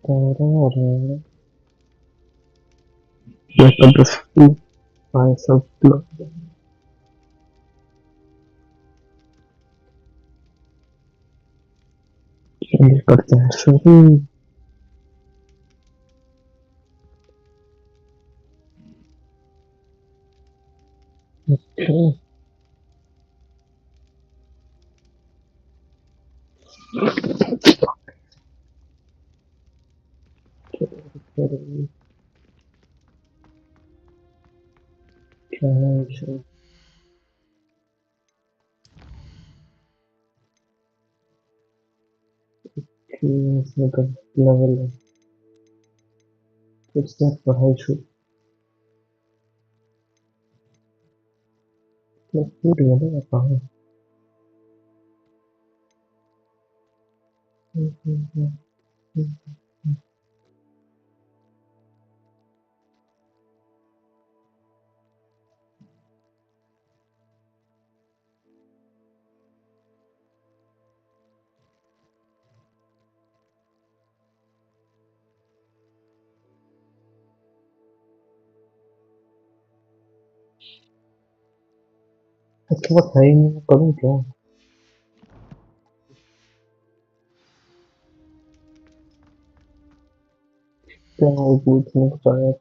Get the school by some club. Change करते हैं सही. लेवल है. इससे पढ़ाई शुरू. टूट गया ना कहाँ. इसके बाद है ही नहीं. करूँ क्या. क्या वो पूछने को आया.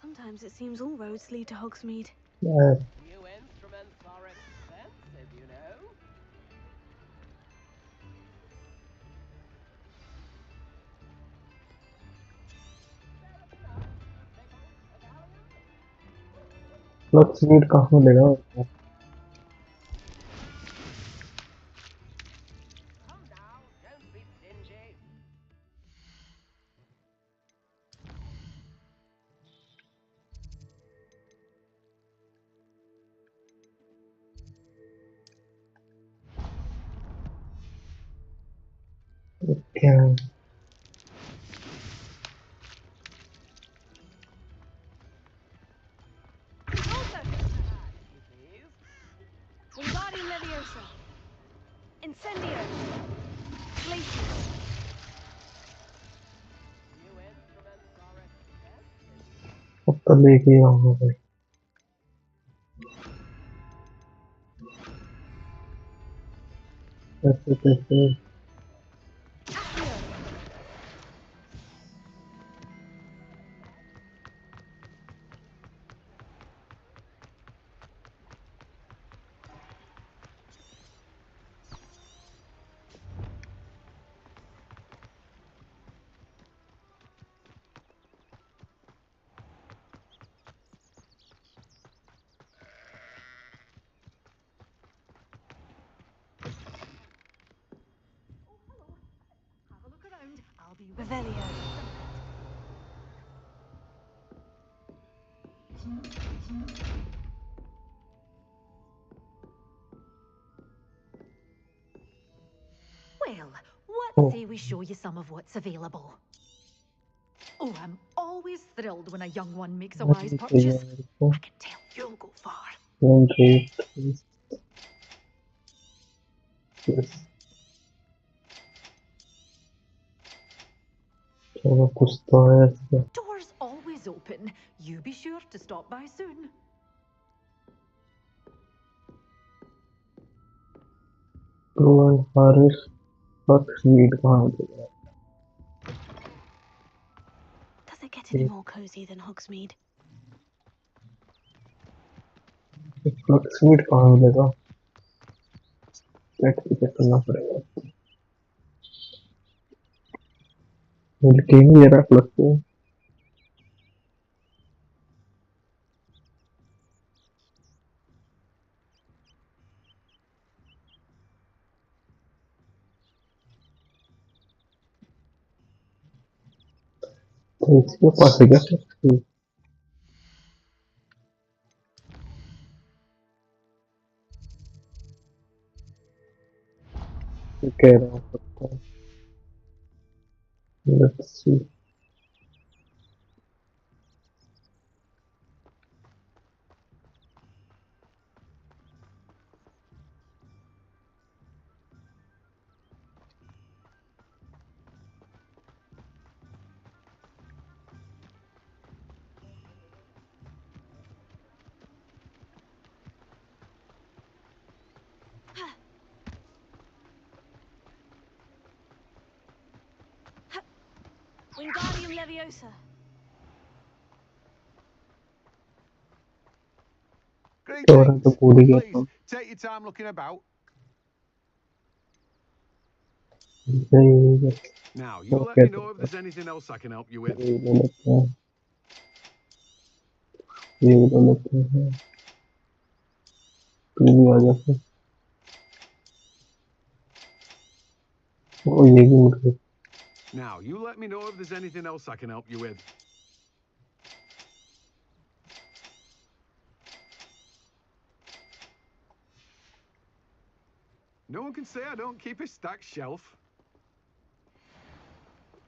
Sometimes it seems all roads lead to Hogsmeade. New instruments are expensive, you know. Flux speed कहाँ मिलेगा. Come now, don't be stingy. क्या. Wingardium Leviosa. Incendio. Glacius. New instruments are expensive. अब तो लेके आऊंगा भाई. ऐसे कैसे. Accio. Have a look around. I'll be Revelio. Well, what Oh. say we show you some of what's available? Oh, I'm always thrilled when a young one makes a wise purchase. I can tell you'll go far. चलो कुछ तो है इसमें. Doors always open. You be sure to stop by soon. Rowan Harris flux speed कहाँ मिलेगा. Does it get any more cozy than Hogsmeade? Flux speed कहाँ मिलेगा. Check करना पड़ेगा. मिल के नहीं दे रहा फ्लक्स. इसके पास है क्या सब? कह रहा हूँ सबको। Let's see. Wingardium Leviosa. थोड़ा तो Greetings. भूल ही गया Please था। take your time looking about. नहीं, Now, you वो let me कहते know if हैं there's anything else I can help you with. ये ले लेते हैं, ये ले लेते हैं। तू भी आ जा फिर। वो ये भी मुझे Now, you let me know if there's anything else I can help you with. No one can say I don't keep a stacked shelf.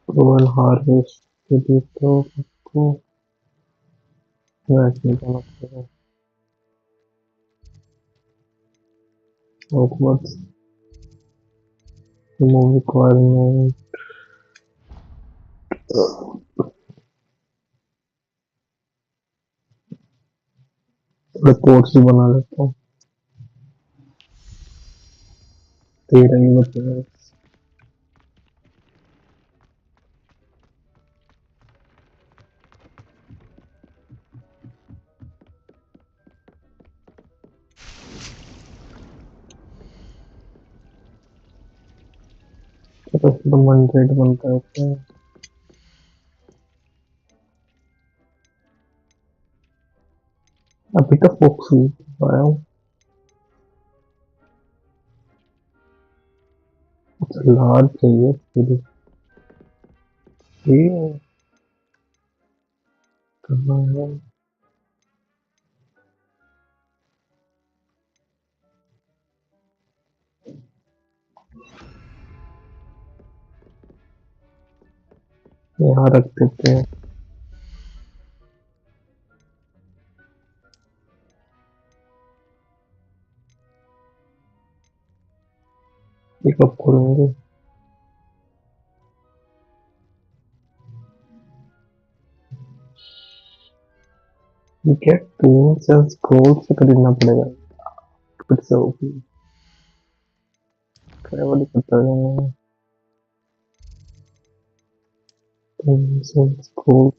Royal harvest के लिए तो आपको मैच में जाना पड़ेगा। Hogwarts remove requirement। रिपोर्ट्स भी बना लेता हूँ। 13 ही बचेगा। तो 100 बनता है क्या? अभी तक फोक्स आया हूँ। लार्ज चाहिए फिर ये कहाँ है? यहाँ रख देते हैं। ये कब खोलेंगे? ये क्या टून सेल्स गोल्ड से खरीदना पड़ेगा फिर से होगी। क्या वाली करता है? टून सेल्स गोल्ड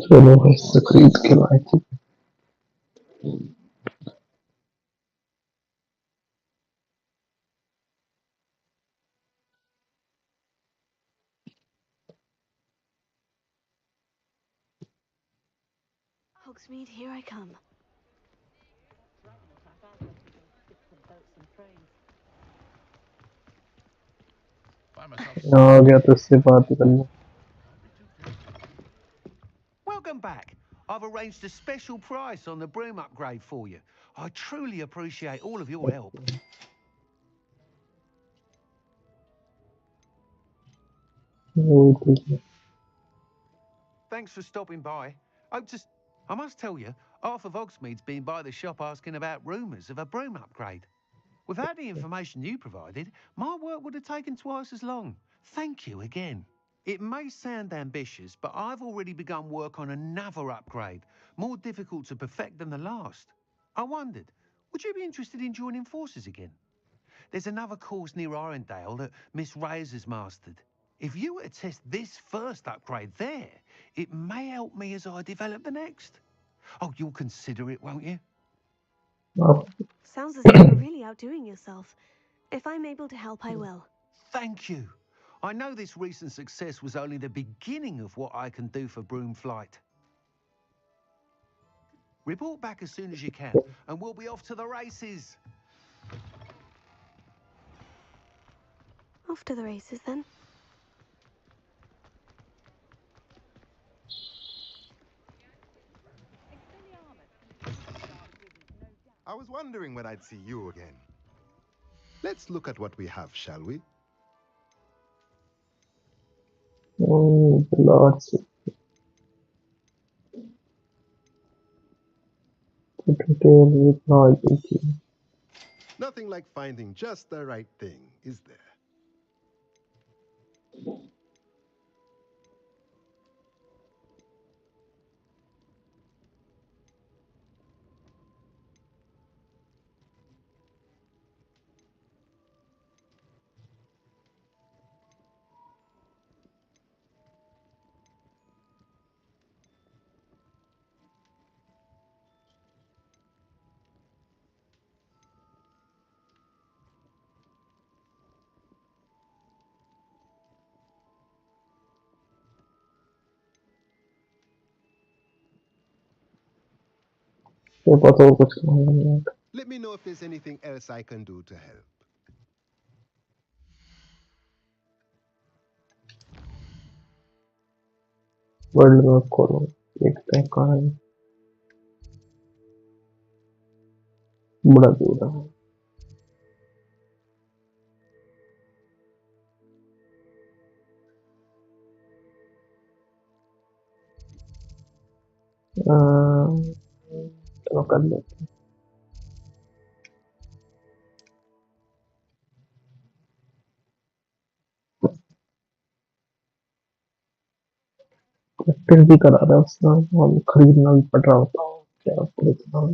चलो इससे खरीद के लाए थे। Hogsmeade, here I come. आ गया तो इससे बात ही करना। Welcome back. I've arranged a special price on the broom upgrade for you. I truly appreciate all of your help. वो ठीक है। Thanks for stopping by. I must tell you, half of Hogsmeade's been by the shop asking about rumours of a broom upgrade. Without the information you provided, my work would have taken twice as long. Thank you again. It may sound ambitious, but I've already begun work on another upgrade, more difficult to perfect than the last. I wondered, would you be interested in joining forces again? There's another course near Arendelle that Miss Reyes has mastered. If you were to test this first upgrade there, it may help me as I develop the next. Oh, you'll consider it, won't you? आप Sounds as if you're really outdoing yourself. If I'm able to help, I will. Thank you. I know this recent success was only the beginning of what I can do for broom flight. Report back as soon as you can, and we'll be off to the races. Off to the races then. I was wondering when I'd see you again. Let's look at what we have, shall we? Lots of detail with novelty. Nothing like finding just the right thing, is there? ये पता हो कुछ नहीं है Let me know if there's anything else I can do to help. World map खोलो देखते हैं कहाँ है बड़ा दूर है चलो कर लेते प्रैक्टिस भी करा रहा है उसने और खरीदना भी पड़ रहा होता है क्या खरीदना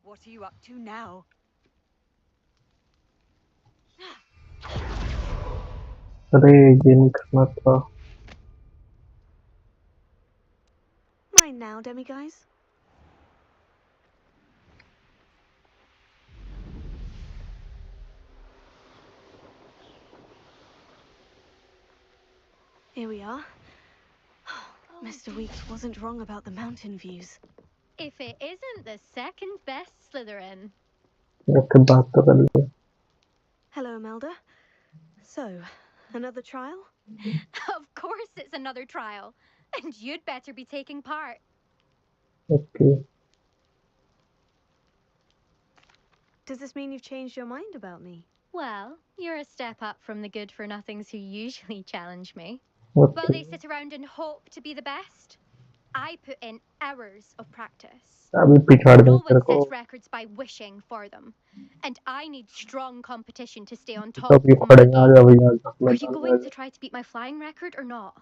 What are you up to now? अरे ये नहीं करना था Mine now, demiguise. Here we are. Mr. Weeks wasn't wrong about the mountain views. If it isn't the second best Slytherin. रख बात तो कर ले Hello, Imelda. So, another trial? Of course it's another trial. And you'd better be taking part. Okay Does this mean you've changed your mind about me? Well, you're a step up from the good-for-nothings who usually challenge me. While they okay sit around and hope to be the best, I put in hours of practice. अभी पिछाड़ दूं No तेरे one को sets records by wishing for them. And I need strong competition to stay on top तब ये of my पड़ेगा आ game. जा भैया मैं Are you डाल going to try to beat my flying record or not?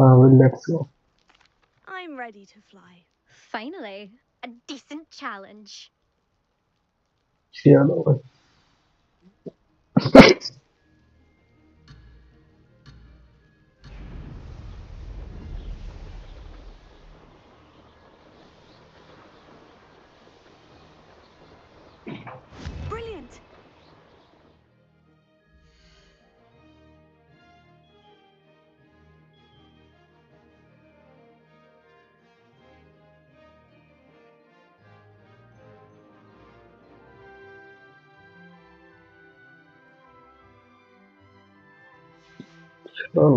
हाँ let's go I'm ready to fly. Finally, a decent challenge. चलो भाई Brilliant! चलो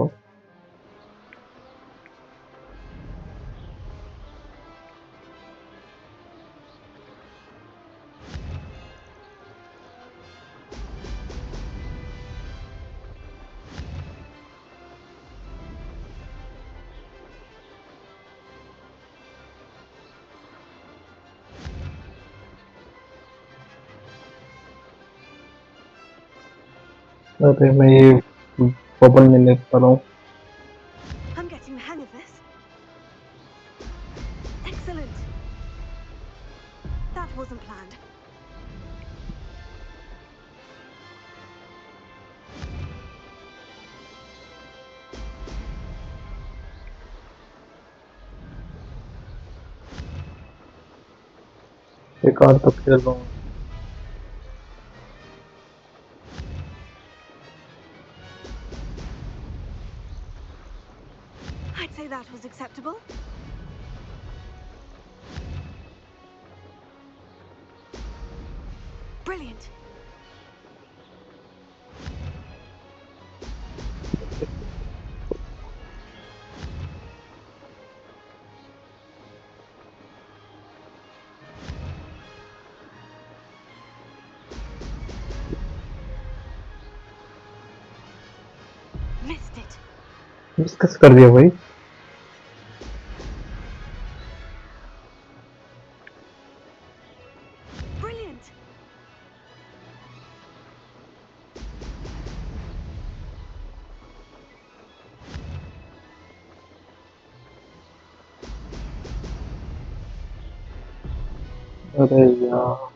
अरे मैं ये बबल में ले पा रहा हूँ I'm getting the hang of this. Excellent! That wasn't planned. एक और तो खेल रहा हूँ I'd say that was acceptable. Brilliant. Missed it. Discuss कर दिया भाई Brilliant. अरे यार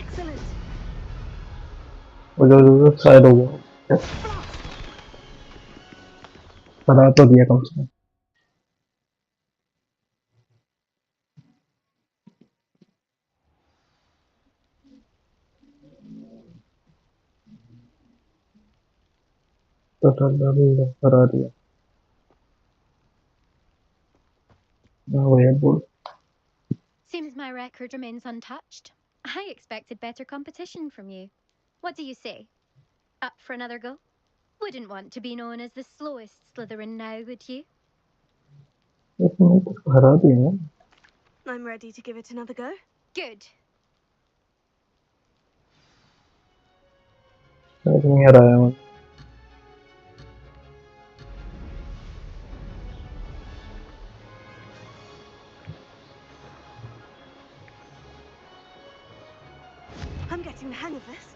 Excellent. वो शायद हो गया बता तो दिया कम से कम तो करा दिया हाँ भैया बोल Seems my record remains untouched. I expected better competition from you. What do you say? Up for another go? Wouldn't want to be known as the slowest Slytherin now, would you? इसमें तो हरा दिया ना I'm ready to give it another go. Good. शायद नहीं हराया मैं I'm getting the hang of this.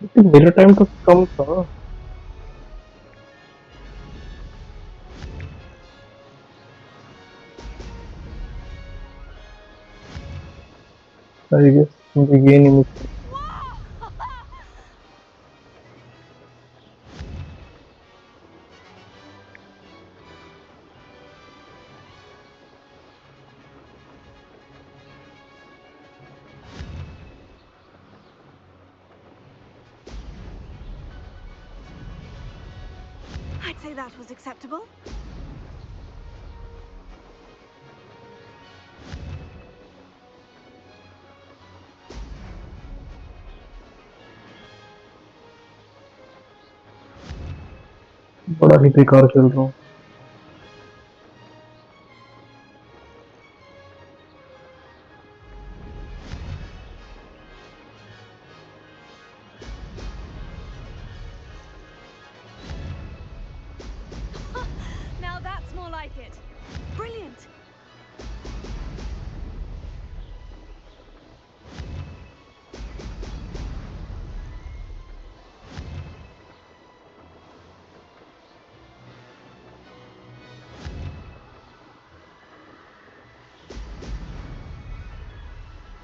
लेकिन मेरा टाइम तो कम था आई गेस मुझे ये नहीं मिल I'd say that was acceptable. बड़ा ही बेकार खेल रहा हूँ Now that's more like it. Brilliant.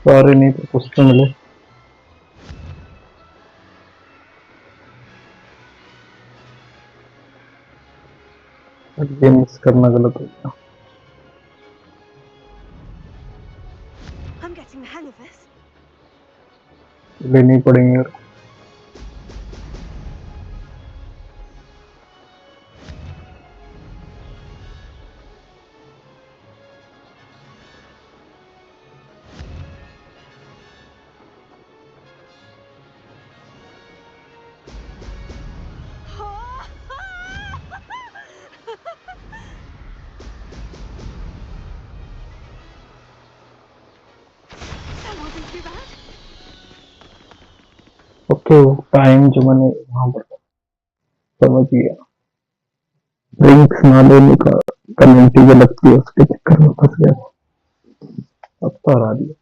सारे नहीं तो कुछ तो मिले ये मिस करना गलत हो गया I'm getting the hang of this. लेनी पड़ेंगे यार That wasn't too bad. Okay time जो मैंने वहां पर समझ गया ड्रिंक्स ना लेने का कम्युनिटी जो लगती है उसके चक्कर में फंस गया अब तो हरा दिया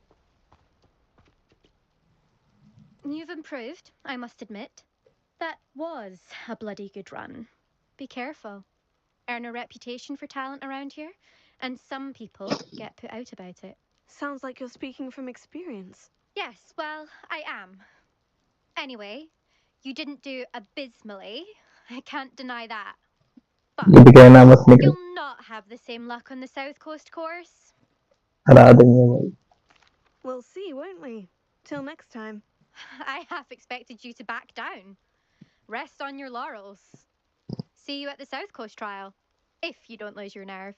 You've improved, I must admit. That was a bloody good run. Be careful. Earn a reputation for talent around here, and some people get put out about it. Sounds like you're speaking from experience. Yes, well, I am. Anyway, You didn't do abysmally. I can't deny that. ये भी But कहना मत निकल you'll not have the same luck on the South Coast course. हरा देंगे भाई We'll see, won't we? Till next time. I half expected you to back down. Rest on your laurels. See you at the South Coast trial, if you don't lose your nerve.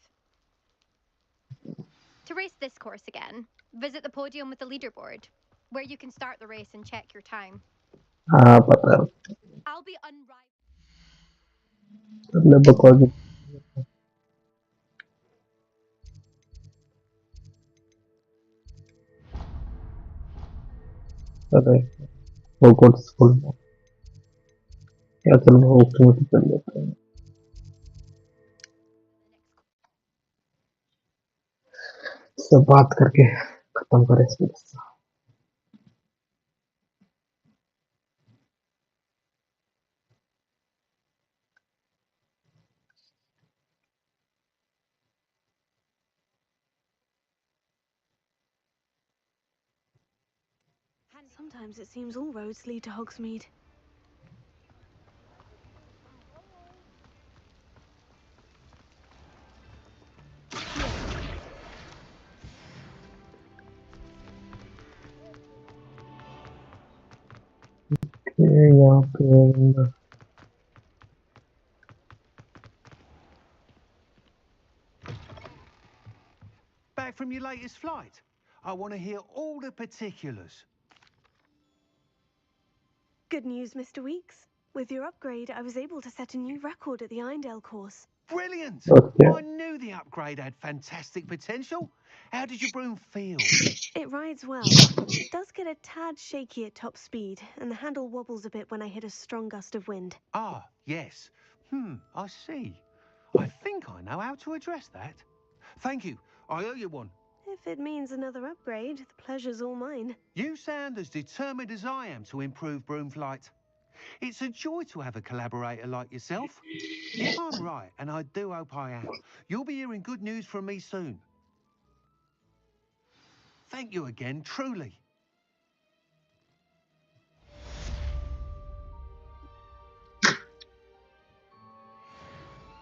To race this course again, visit the podium with the leaderboard, where you can start the race and check your time. हाँ पता है I'll be unrivaled. मतलब बकवास अरे Hogwarts school में क्या चल रहा है हॉगवर्ट्स चल जाता है सब बात करके खत्म करें इसमें Sometimes it seems all roads lead to Hogsmeade. यहाँ पे Back from your latest flight? I want to hear all the particulars. Good news, Mr. Weeks. With your upgrade, I was able to set a new record at the Irondale course. Brilliant! Okay. I knew the upgrade had fantastic potential. How did your broom feel? It rides well. It does get a tad shaky at top speed, and the handle wobbles a bit when I hit a strong gust of wind. Ah, yes. I see. I think I know how to address that. Thank you. I owe you one. If it means another upgrade, the pleasure's all mine. You sound as determined as I am to improve broom flight. It's a joy to have a collaborator like yourself. If I'm right, and I do hope I am, you'll be hearing good news from me soon. Thank you again, truly.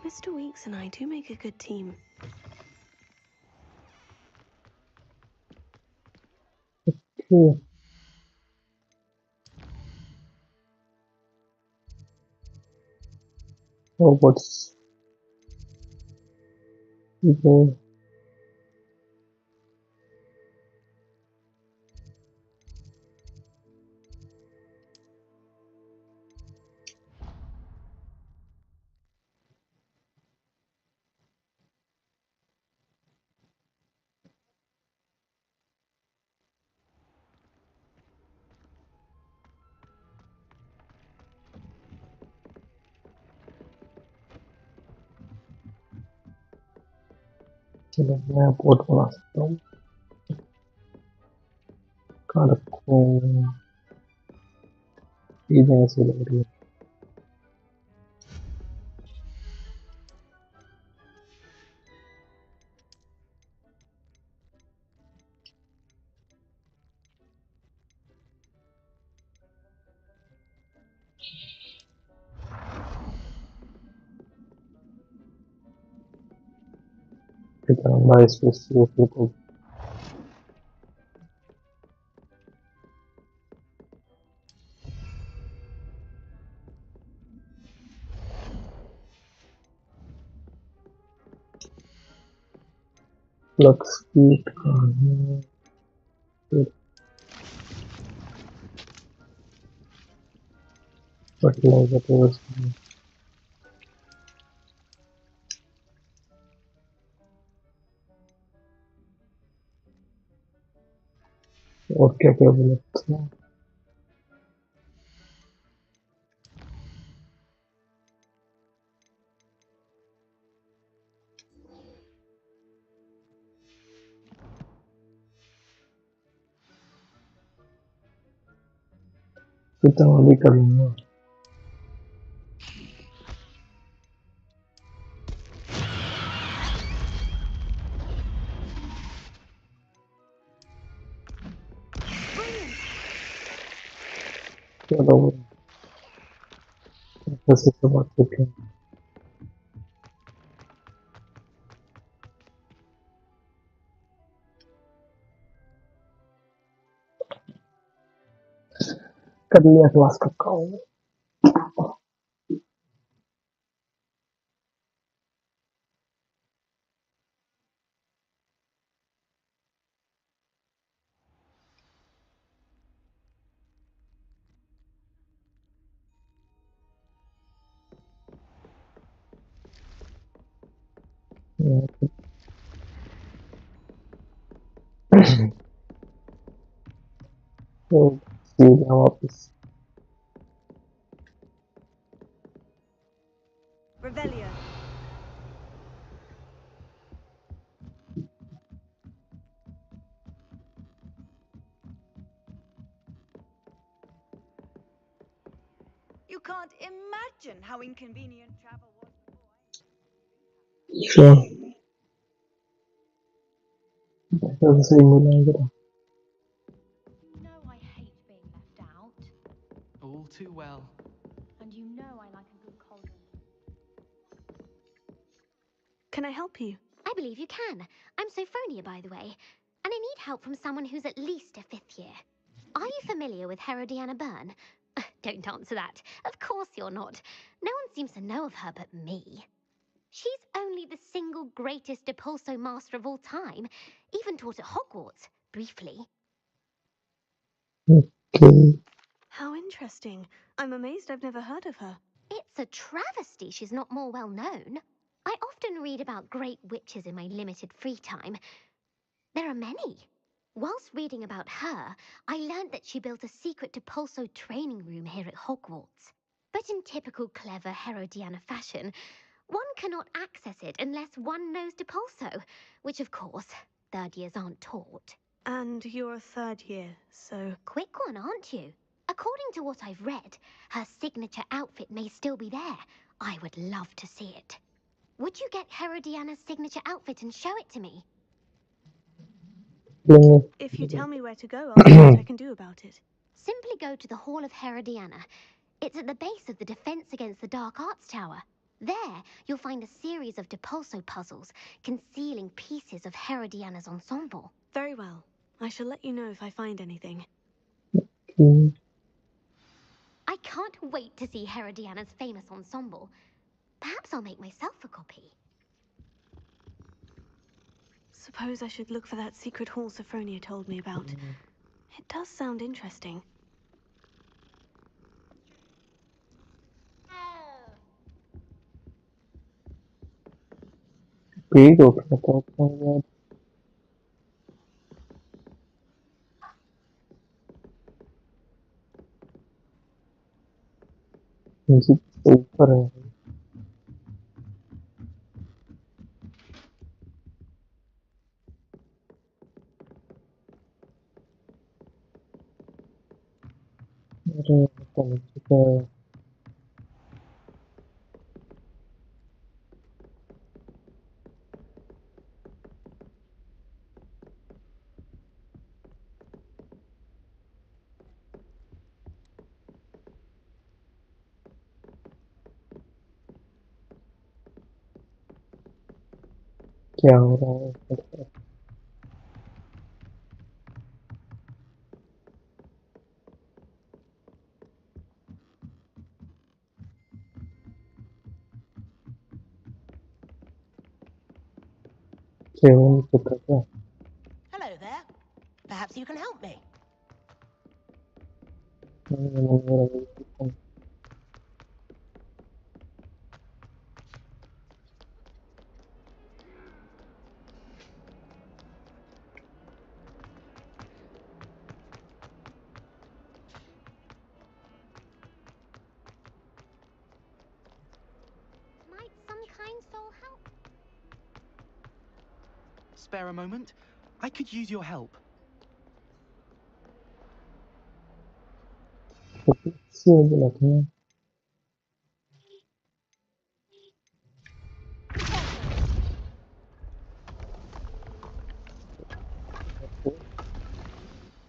Mr. Weeks and I do make a good team. Okay. Hogwarts वो चलो मैं port बना सकता हूँ कहाँ रखूँ चीजें ऐसी लग रही है इतना बड़ा स्पेस को फ्लक्स स्पीड कहाँ है फर्टिलाइजर और क्या क्या बोला था कितना भी कर लूँगा चलो ऐसे सब बात करते हैं। कर लिया क्लास का काम। तो सीधा वापस Revelio. You can't imagine how inconvenient travel was before. अच्छा ऐसा सही बोला है जरा। You know I hate being left out. All too well. And you know I like a good cauldron. Can I help you? I believe you can. I'm Sophronia, by the way, and I need help from someone who's at least a 5th year. Are you familiar with Herodiana Byrne? Don't answer that. Of course you're not. No one seems to know of her but me. She's only the single greatest Depulso master of all time, even taught at Hogwarts, briefly. Okay. How interesting. I'm amazed I've never heard of her. It's a travesty she's not more well known. I often read about great witches in my limited free time. There are many. Whilst reading about her, I learned that she built a secret Depulso training room here at Hogwarts. But in typical clever Herodiana fashion, one cannot access it unless one knows Depulso, which of course, 3rd years aren't taught. And you're a 3rd year, so... Quick one, aren't you? According to what I've read, her signature outfit may still be there. I would love to see it. Would you get Herodiana's signature outfit and show it to me? If you tell me where to go, I'll see what I can do about it. Simply go to the Hall of Herodiana. It's at the base of the Defense Against the Dark Arts Tower. There, you'll find a series of Depulso puzzles concealing pieces of Herodiana's ensemble. Very well. I shall let you know if I find anything. I can't wait to see Herodiana's famous ensemble. Perhaps I'll make myself a copy. Suppose I should look for that secret hall Sophronia told me about. It does sound interesting. Page open करता हूँ यार। Music तो ऊपर है। अरे पता नहीं क्या है। क्या हो रहा है? केवल चित्र क्या? Hello there. Perhaps you can help me. Might some kind soul help? Spare a moment? I could use your help. से लगते हैं।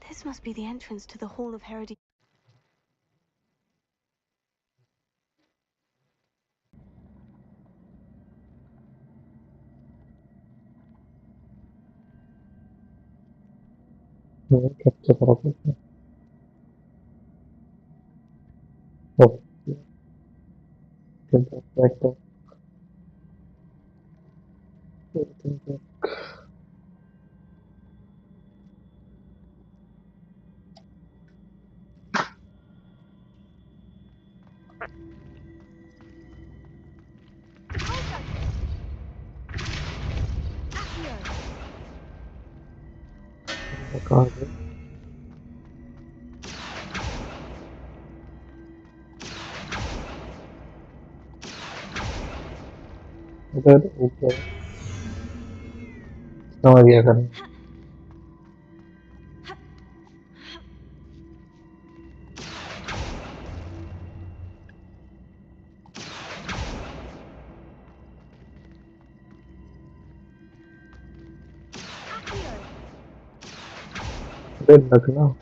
This must be the entrance to the Hall of Herodiana. Capture करा सकते हैं। कहाँ है? उधर ऊपर समझ गया करना उधर लगना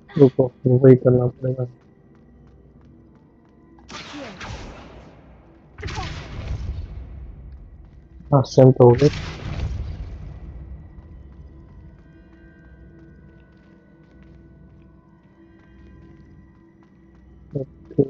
रुको वही करना पड़ेगा हाँ सेम तो हो गए ओके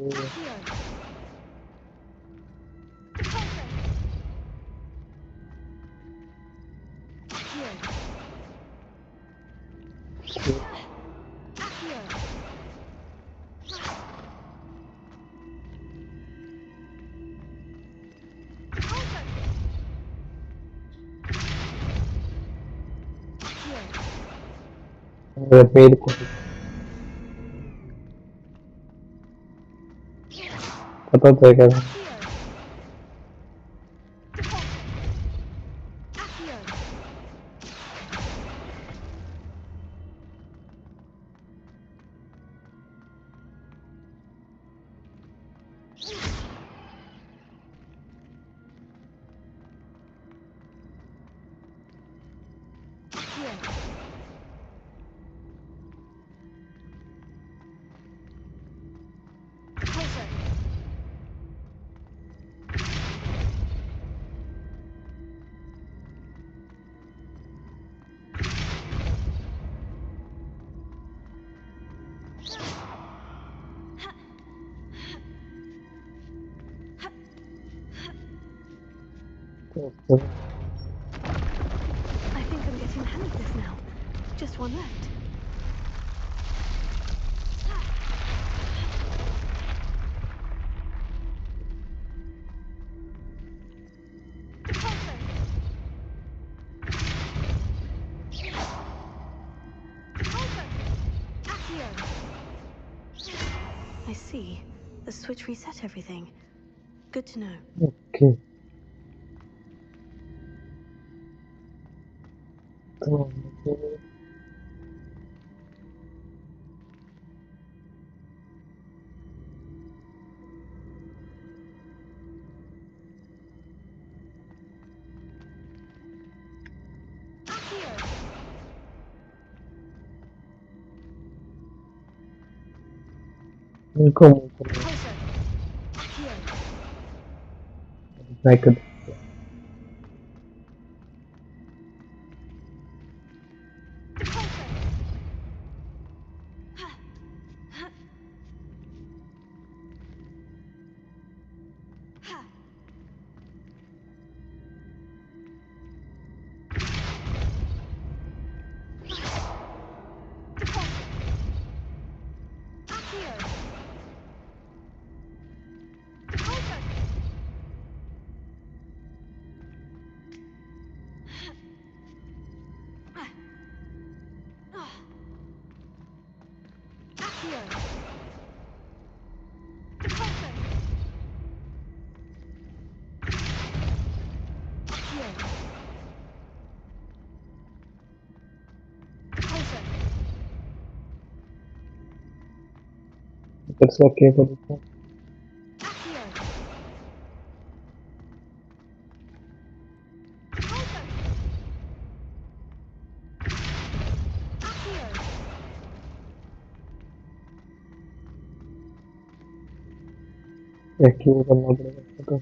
पेड़ को पता तो है क्या तो I think I'm getting the hang of this now. Just one left. I see. The switch reset everything. Good to know. Okay तो मुझे इनको मूव करना ट्राई कर फिर से केबल ऊपर एक ही करना पड़ेगा तो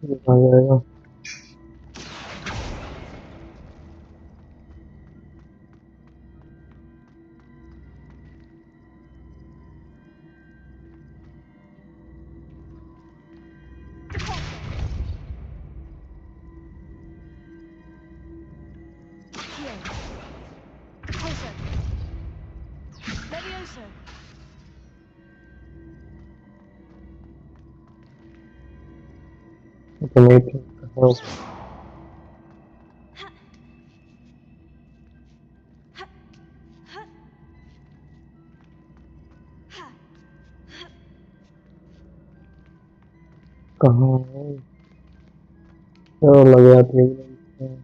ये आ जाएगा। तो नहीं तो कहाँ है? तो लग जाती है।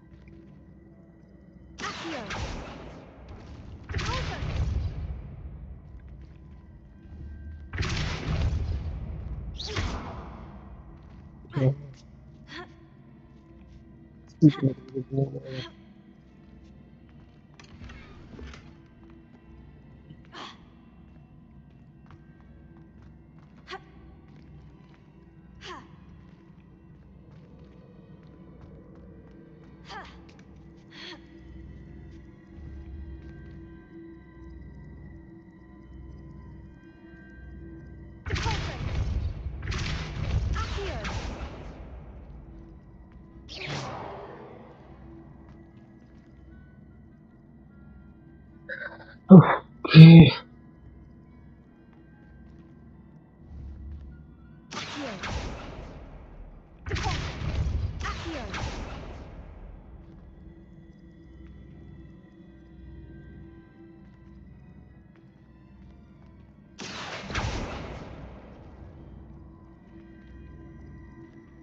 Okay.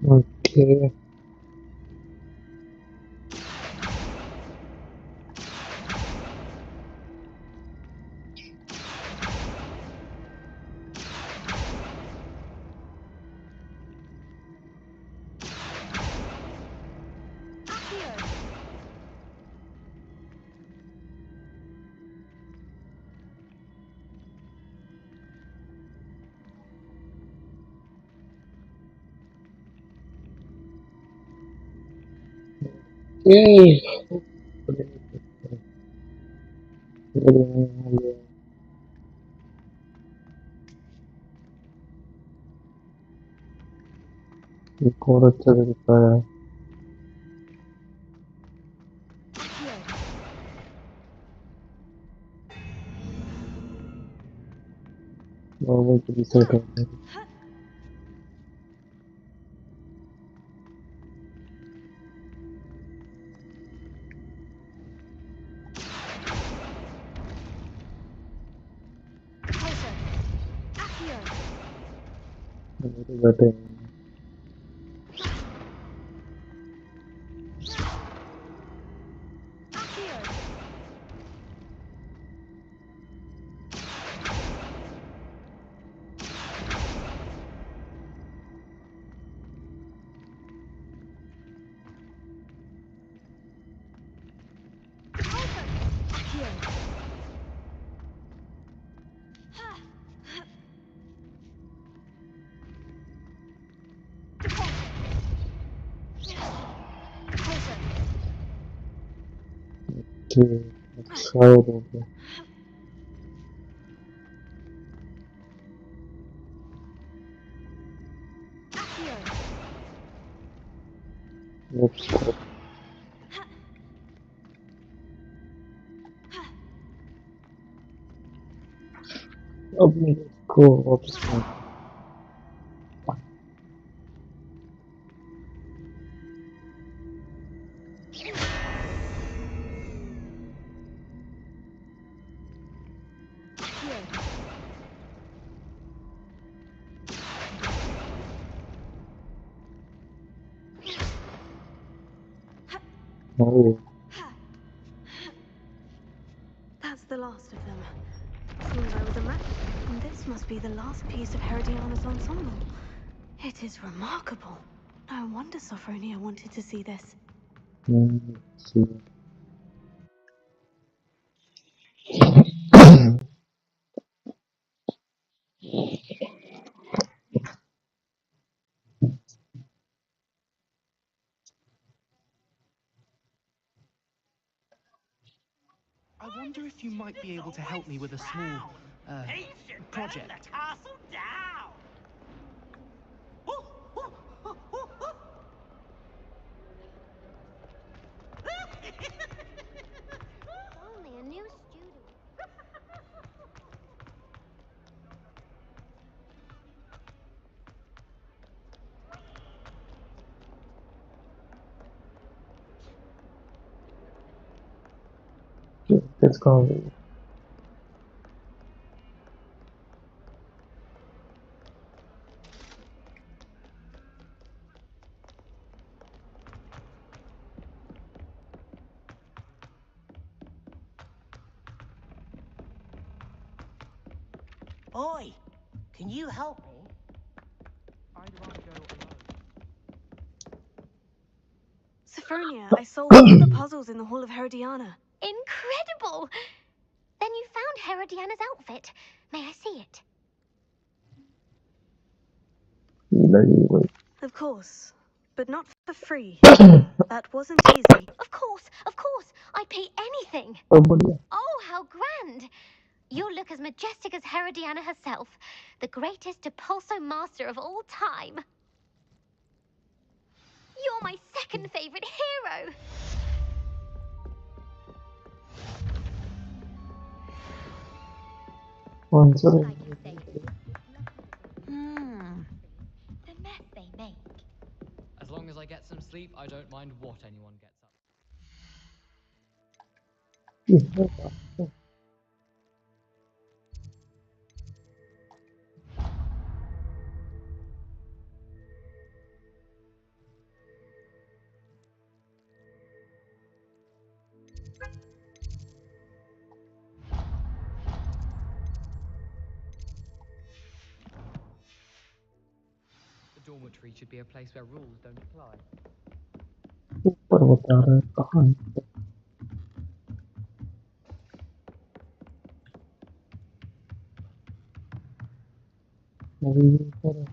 Okay. Yay! एक और अच्छा तरीका है। नॉर्मल रिसेट होता है। बैठे हैं। शायद हो गया। अब मैं इसको वापस Oh, That's the last of them. Seems I was a match. And this must be the last piece of Herodiana's ensemble. It is remarkable. No wonder Sophronia wanted to see this. see. I wonder if you might be able to help me with a small, project. The castle down. Only a new student. Let's go. Oi, can you help me? I'd rather go alone. Sophronia, I solved all the puzzles in the Hall of Herodiana. Incredible! Then you found Herodiana's outfit. May I see it? Of course, but not for free. That wasn't easy. Of course. I'd pay anything. Oh, how grand! You look as majestic as Herodiana herself, the greatest Depulso master of all time. You're my second favorite hero. The mess they make. As long as I get some sleep, I don't mind what anyone gets up. The dormitory should be a place where rules don't apply. ऊपर बता रहा है कहाँ है? अभी ऊपर है।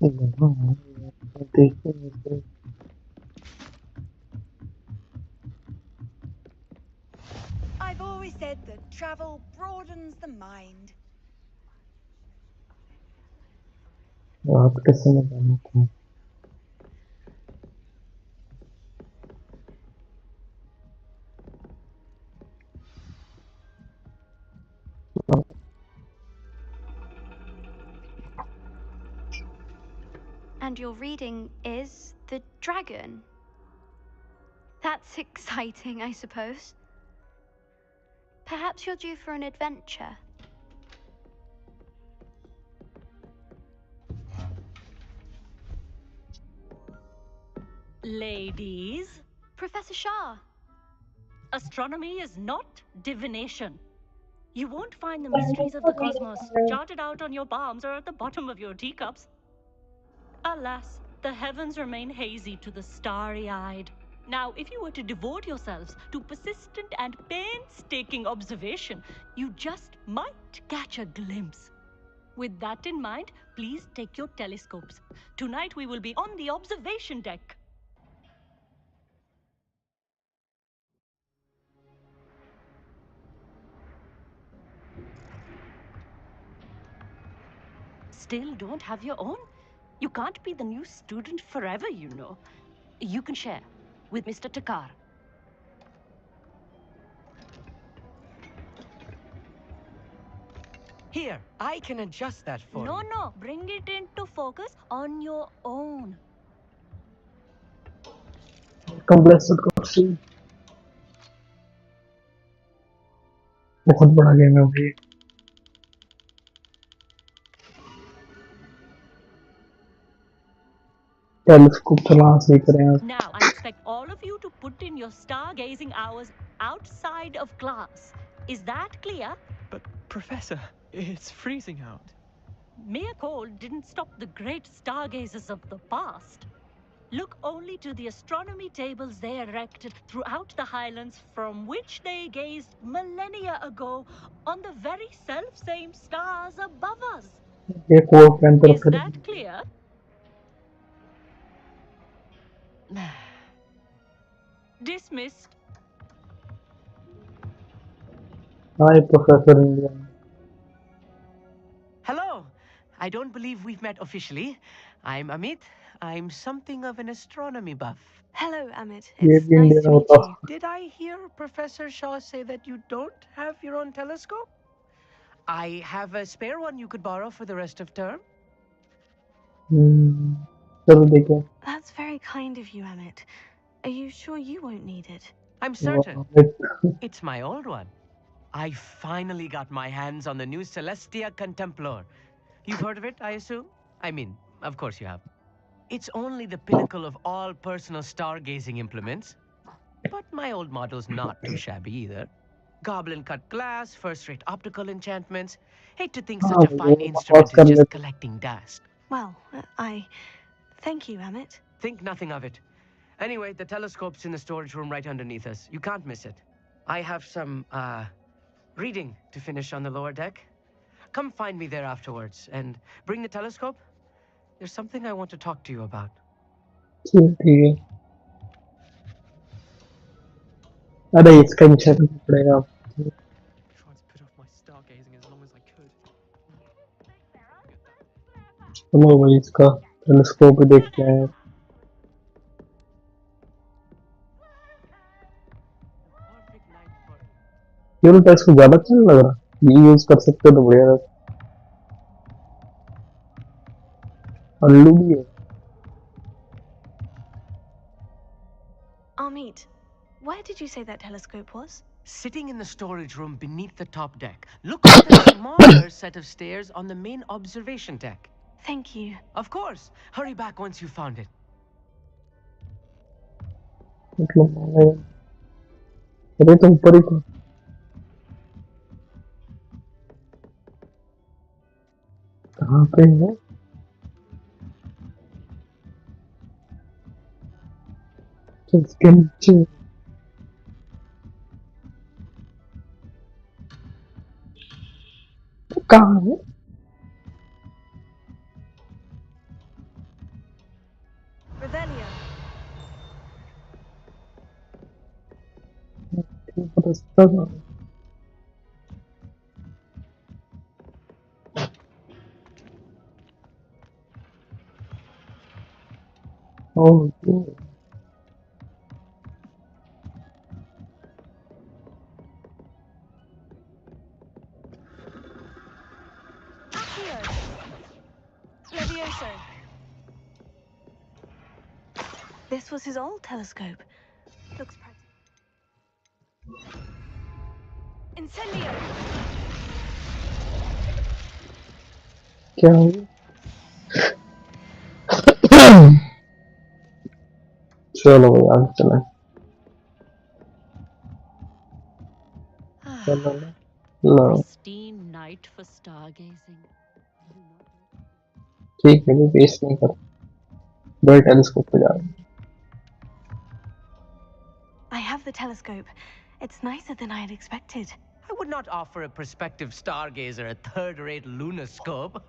यहाँ है, देखते हैं। I've always said that travel broadens the mind. रात के समय जाना था। And your reading is The Dragon. That's exciting, I suppose. Perhaps you're due for an adventure. Ladies, Professor Shah. astronomy is not divination. You won't find the mysteries of the cosmos charted out on your palms or at the bottom of your teacups. Alas, the heavens remain hazy to the starry-eyed. Now, if you were to devote yourselves to persistent and painstaking observation, you just might catch a glimpse. With that in mind, please take your telescopes. Tonight we will be on the observation deck. Still don't have your own? You can't be the new student forever, you know. You can share with Mr. Kithar. Here, I can adjust that for you. No, bring it into focus on your own. Come blessed God see. बहुत बड़ा game है भाई। Telescope चलाना सीख रहे हैं। Now, I expect all of you to put in your stargazing hours outside of class. Is that clear? But, Professor, it's freezing out. Mere cold didn't stop the great stargazers of the past. Look only to the astronomy tables they erected throughout the highlands from which they gazed millennia ago on the very self-same stars above us. ये code के अंदर Is फिर that clear? Dismissed. Hi professor India. Hello. I don't believe we've met officially. I'm Amit. I'm something of an astronomy buff. Hello, Amit. ये It's भी nice India to में meet होता। you. Did I hear Professor Shaw say that you don't have your own telescope? I have a spare one you could borrow for the rest of term. चलो देखो। That's very kind of you, Amit. Are you sure you won't need it? I'm certain. वाह, It's my old one. I finally got my hands on the new Celestia Contemplar. You've heard of it, I assume? I mean, of course you have. It's only the pinnacle of all personal stargazing implements. But my old model's not too shabby either. Goblin-cut glass, first-rate optical enchantments. Hate to think हाँ such a वो fine बकवास instrument is करने just collecting dust. Well, I thank you, Amit. Think nothing of it. Anyway, the telescope's in the storage room right underneath us. You can't miss it. I have some, reading to finish on the lower deck. Come find me there afterwards, and bring the telescope. There's something I want to talk to you about. ठीक है। अरे इसका इंसान पड़ेगा। Tried to put off my stargazing as long as I could. चलो भाई इसका telescope भी देखते हैं। ये तो टेलीस्कोप ज्यादा अच्छा नहीं लग रहा। ये यूज कर सकते हो तो बढ़िया है। अल्लू भी है। Amit, where did you say that telescope was? Sitting in the storage room beneath the top deck. Look for the smaller set of stairs on the main observation deck. Thank you. Of course. Hurry back once you found it. मतलब अरे तो ऊपर ही था। कहाँ पे है? तो इसके नीचे कहाँ है? Revelio. रास्ता था। ओह Accio. Levioso. This was his old telescope. Looks practical. Incendio. क्या हुआ? चलो भाई आगे चलें। चलो लो Pristine night for stargazing. ठीक है भी वेस्ट नहीं कर। बड़े टेलीस्कोप पे जा रहे हैं। I have the telescope. It's nicer than I had expected. I would not offer a prospective stargazer a third-rate lunoscope.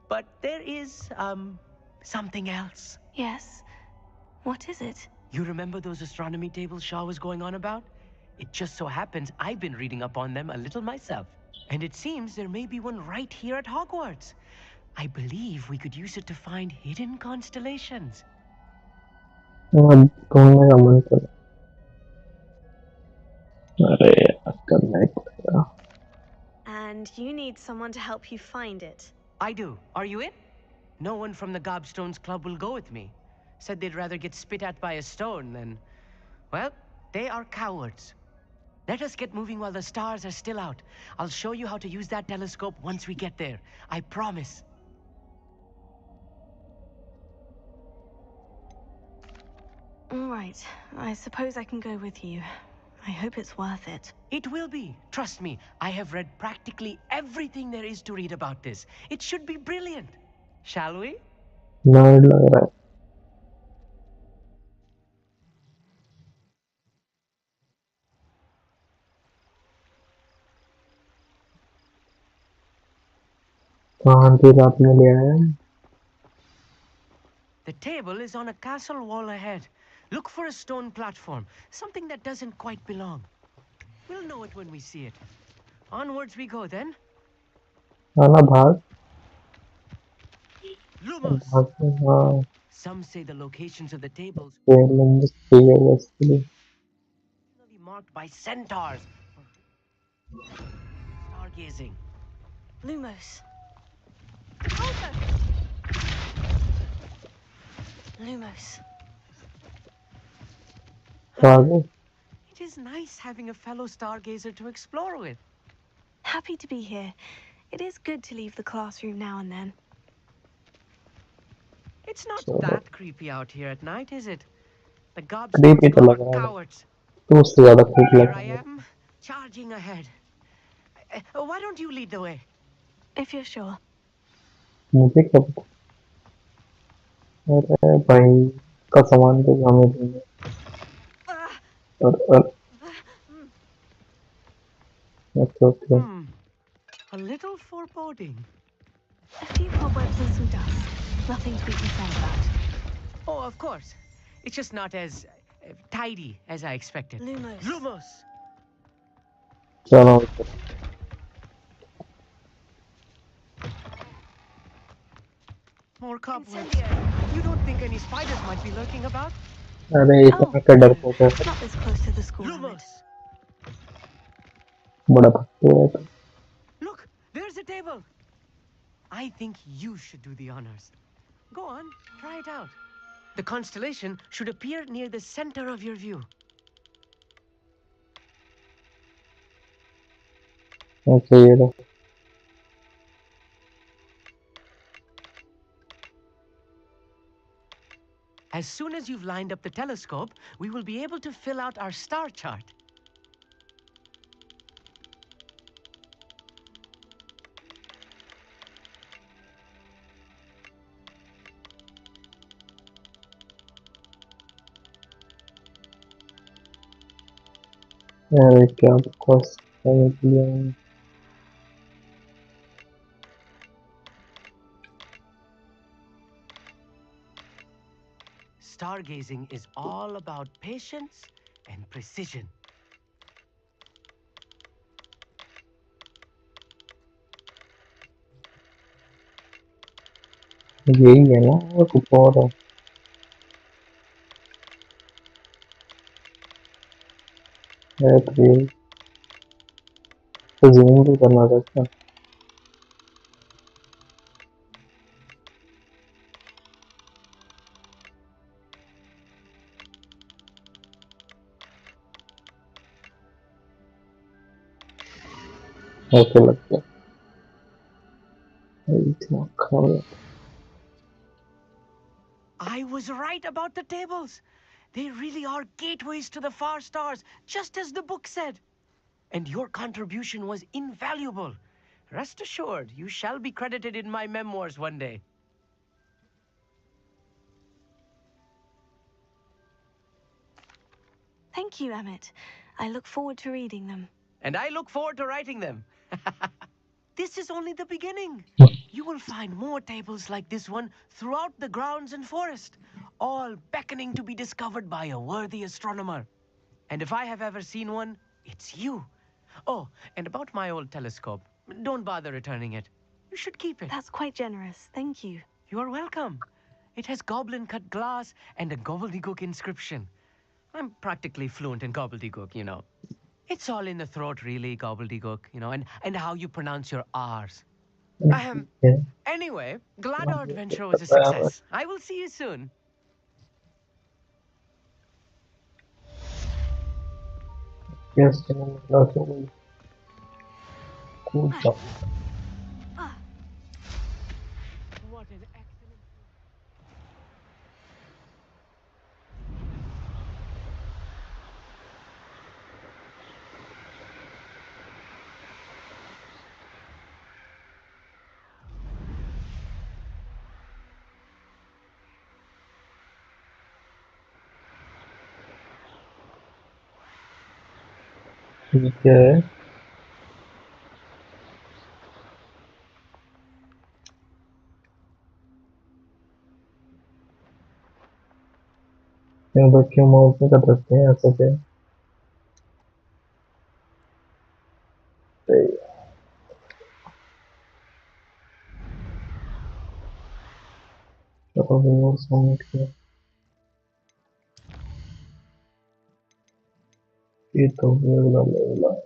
But there is, something else. Yes. What is it? You remember those astronomy tables Shaw was going on about? It just so happens I've been reading up on them a little myself. And it seems there may be one right here at Hogwarts. I believe we could use it to find hidden constellations. हाँ ढूंढने का मन कर। अरे यार करना ही पड़ेगा। And you need someone to help you find it. I do. Are you in? No one from the Gobstones Club will go with me. Said they'd rather get spit at by a stone than... Well, they are cowards. Let us get moving while the stars are still out. I'll show you how to use that telescope once we get there. I promise. All right, I suppose I can go with you. I hope it's worth it. It will be. Trust me, I have read practically everything there is to read about this. It should be brilliant. Shall we? Nerd लग रहा है. कहाँ की रात में ले आया है? The table is on a castle wall ahead. Look for a stone platform, something that doesn't quite belong. We'll know it when we see it. Onwards we go then. आना भाग. Lumos! भाग. हाँ. Some say the locations of the tables Lumos चाहिए basically. marked by centaurs for stargazing. Lumos. Lumos. भागो. It is nice having a fellow stargazer to explore with. Happy to be here. It is good to leave the classroom now and then. It's not that creepy out here at night, is it? The Creepy तो लग gobstones रहा है. cowards. तो उससे ज़्यादा creepy Here लग I रहा है. am, charging ahead. Why don't you lead the way? If you're sure. मुझे क्या पता. अरे भाई का सामान तो हमें देंगे. और okay. A little foreboding. A few cobwebs and some dust. Nothing to be concerned about. Oh, of course. It's just not as tidy as I expected. Lumos. Lumos! चलो. More cobwebs. You don't think any spiders might be lurking about? अरे इतना क्या डरपोक है. Not this close to the school. Lumos! बड़ा भक्ति है. Look, there's a table. I think you should do the honors. Go on, try it out. The constellation should appear near the center of your view. Okay, ये लो. As soon as you've lined up the telescope, we will be able to fill out our star chart. अरे क्या बकवास कर दिया. Stargazing is all about patience and precision. यही है ना वो कुछ और है. अरे तो zoom भी करना था क्या? Okay लगता है. इतना खराब. I was right about the tables. They really are gateways to the far stars, just as the book said. And your contribution was invaluable. Rest assured, you shall be credited in my memoirs one day. Thank you, Emmett. I look forward to reading them. And I look forward to writing them. This is only the beginning. You will find more tables like this one throughout the grounds and forest, all beckoning to be discovered by a worthy astronomer. And if I have ever seen one, it's you. Oh, and about my old telescope, don't bother returning it. You should keep it. That's quite generous. Thank you. You're welcome. It has goblin-cut glass and a gobbledygook inscription. I'm practically fluent in gobbledygook, you know. It's all in the throat, really, gobbledygook, you know, and how you pronounce your R's. Anyway, glad our adventure was a success. I will see you soon. Yes, class हो गई कूद जाओ What an excellent. ठीक है क्यों बच्चे mouse में कर सकते हैं ऐसे से चलो व्यूअर सबमिट किया ये तो अगला लेवल है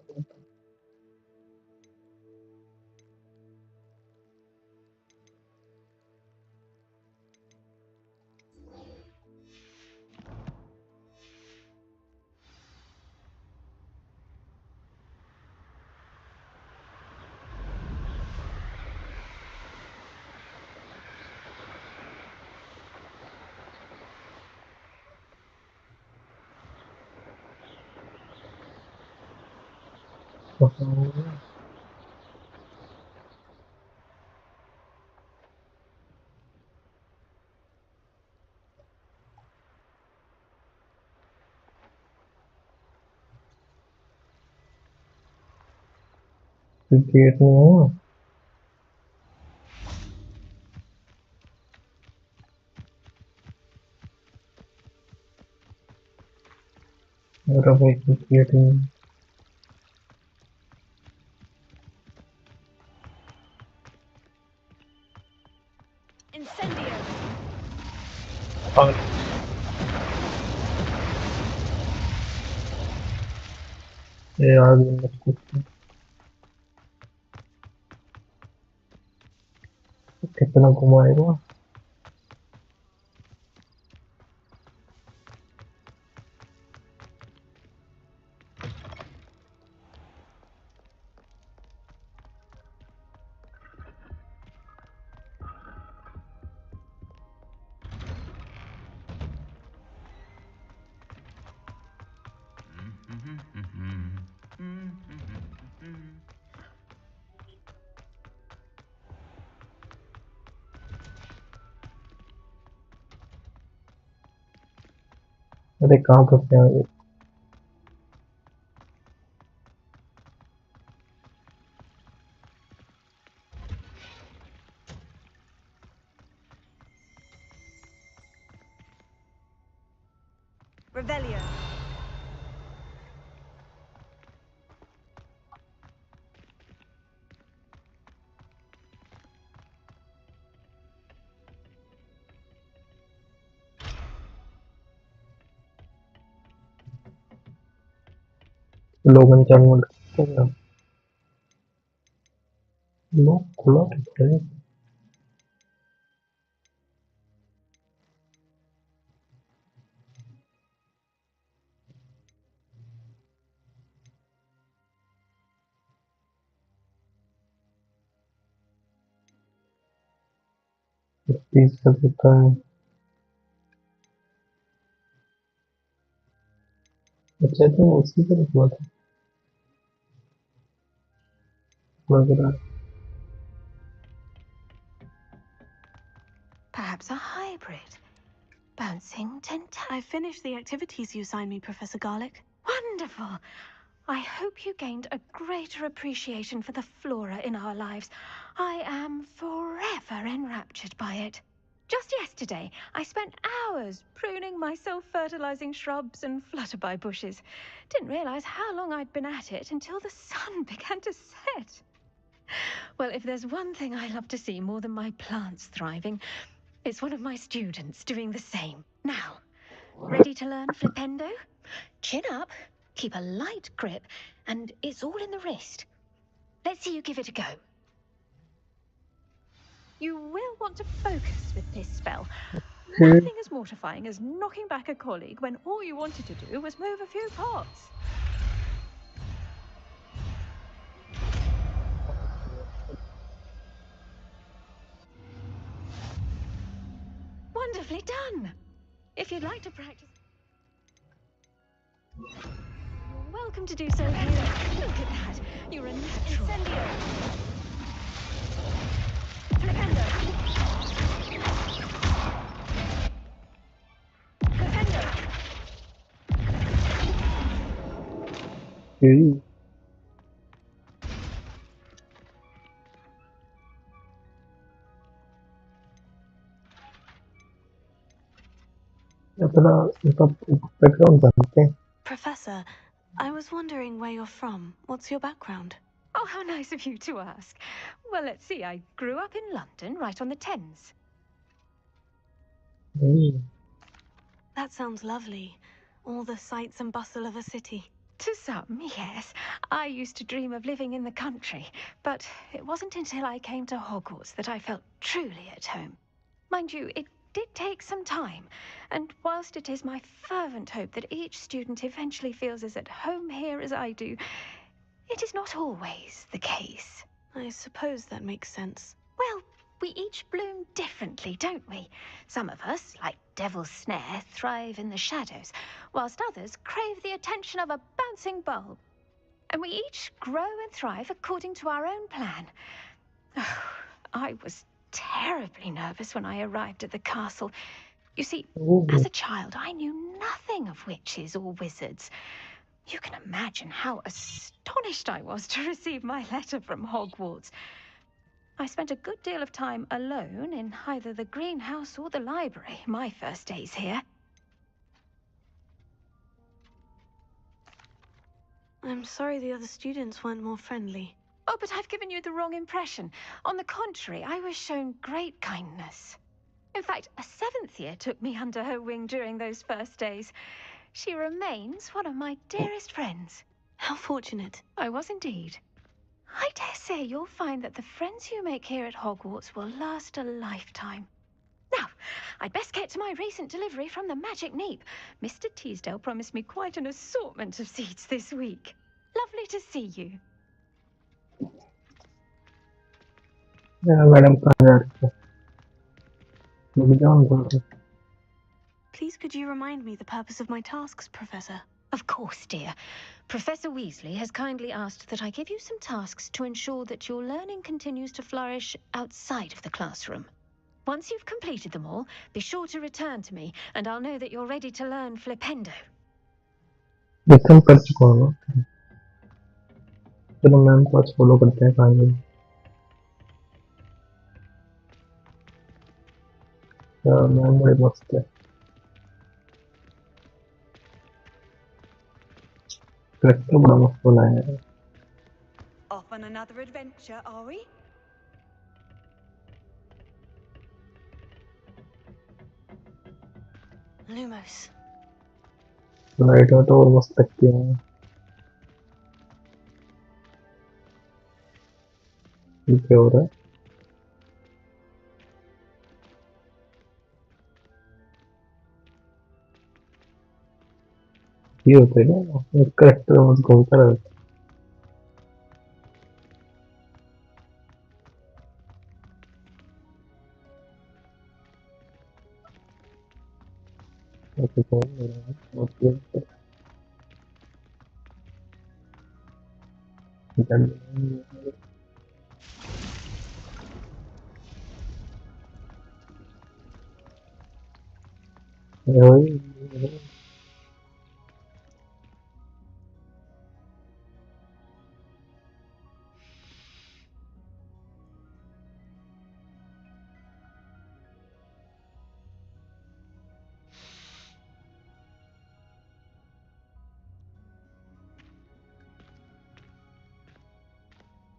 गेट में है मेरा भाई गेट में Incendio! ये आगे मत कुछ कितना घुमाएगा अरे कहाँ फंसे हैं ये Revelio! लोग अनचानू लगते हैं लोग खुला दिख रहे हैं पीस कर देता है अच्छा तो उसी पर हुआ था लग रहा है Perhaps a hybrid. Bouncing tentacle. I finished the activities you assigned me, Professor Garlick. Wonderful. I hope you gained a greater appreciation for the flora in our lives. I am forever enraptured by it. Just yesterday, I spent hours pruning my self-fertilizing shrubs and flutterby bushes. Didn't realize how long I'd been at it until the sun began to set. Well, if there's one thing I love to see more than my plants thriving, it's one of my students doing the same. Now, ready to learn Flipendo? Chin up, keep a light grip, and it's all in the wrist. Let's see you give it a go. You will want to focus with this spell. Nothing as mortifying as knocking back a colleague when all you wanted to do was move a few pots. Beautifully done. If you'd like to practice, you're welcome to do so here. Look at that. You're a natural. Incendio. Flipendo. Flipendo. Okay. अपना सब background जानते हैं Professor, I was wondering where you're from. What's your background? Oh, how nice of you to ask. Well, let's see. I grew up in London, right on the Thames. That sounds lovely. All the sights and bustle of a city. To some, yes. I used to dream of living in the country, but it wasn't until I came to Hogwarts that I felt truly at home. Mind you, it did take some time, and whilst it is my fervent hope that each student eventually feels as at home here as I do, it is not always the case. I suppose that makes sense. Well, we each bloom differently, don't we? Some of us, like Devil's Snare, thrive in the shadows, whilst others crave the attention of a bouncing bulb. And we each grow and thrive according to our own plan. Oh, I was terribly nervous when I arrived at the castle. You see, as a child, I knew nothing of witches or wizards. You can imagine how astonished I was to receive my letter from Hogwarts. I spent a good deal of time alone in either the greenhouse or the library my first days here. I'm sorry the other students weren't more friendly. Oh, but I've given you the wrong impression. On the contrary, I was shown great kindness. In fact, a seventh year took me under her wing during those first days. She remains one of my dearest friends. How fortunate. I was indeed. I dare say you'll find that the friends you make here at Hogwarts will last a lifetime. Now, I'd best get to my recent delivery from the Magic Neep. Mr. Teasdale promised me quite an assortment of seeds this week. Lovely to see you. Madam कहाँ जा रही है मुझे जान दो Please could you remind me the purpose of my tasks, Professor? Of course, dear. Professor Weasley has kindly asked that I give you some tasks to ensure that your learning continues to flourish outside of the classroom. Once you've completed them all, be sure to return to me, and I'll know that you're ready to learn Flipendo. मैं कर चुका हूँ चलो ma'am को आज follow करते हैं finally ma'am बड़े मस्त है करेक्टर बड़ा मस्त बनाया है Off on another adventure, are we? Lumos. Light में तो और मस्त लगती है ये क्या हो रहा है ये होता है क्या करेक्टर मस्त घूमता रहता